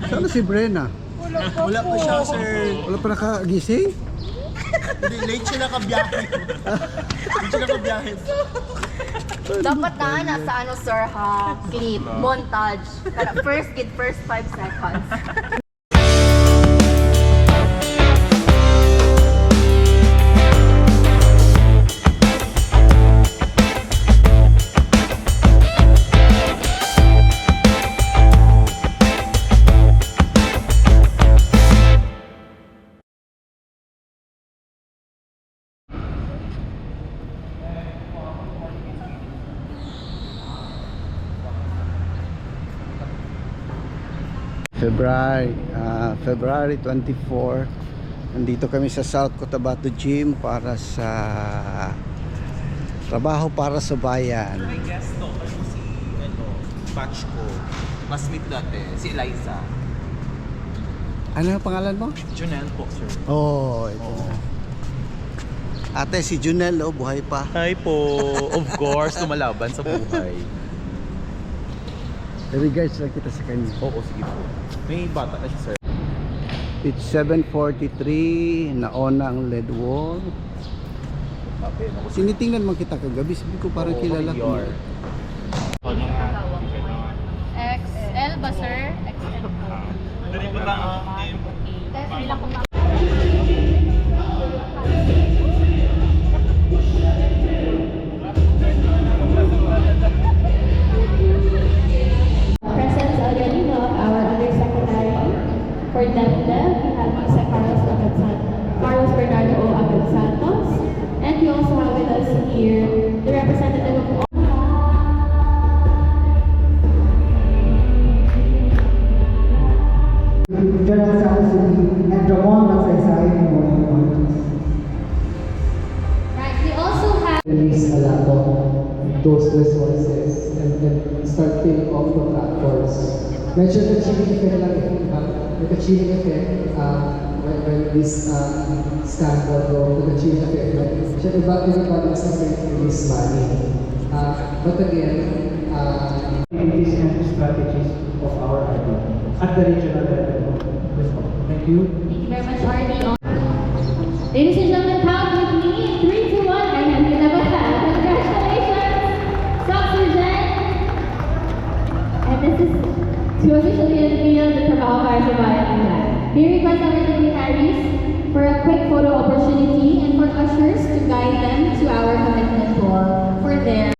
Saan si Brenna? Wala pa siya, sir. Wala pa nakagising? Hindi, late siya nakabiyahe. Late siya nakabiyahe. Dapat na nasa ano sir ha, clip, montage. First 5 seconds. February 24, nandito kami sa South Cotabato Gym para sa trabaho para sa bayan. May guest to, kasi si, batch ko, mas meet dati, si Eliza. Ano ang pangalan mo? Junel po, sir. Oh, ito na. Ate, si Junel, oh, buhay pa. Hi po, of course, lumalaban sa buhay. Regards lang kita sa kanya. Oo, sige po. May bata na siya, sir. It's 7:43, naona ang lead wall. Sinitingnan man kita kagabi, sabi ko parang kilala ko. XL ba sir? XL po. Bilang ko Presence already know of our Undersecretary for DepDev. We have Mr. Carlos Bernardo O. Abad Santos. And we also have with us here the representative of all. General Secretary and Ramon Magsaysay Memorial Right, we also have release a lot of those resources and then start paying off contractors. Medyo nag-chilling effect lang eh, diba? Nag-chilling effect when this scandal go, nag-chilling effect lang. Siyempre ba, everybody is afraid to release money. But again, activities and strategies of our RD at the regional level. Thank you. Thank you very much, RD. Ladies and gentlemen, count with me. 3, 2, 1. And then we never have. Congratulations, Dr. And this is to officially unveil the Trabaho para sa Bayan plan. We request our dignitaries for a quick photo opportunity and for ushers to guide them to our commitment wall for their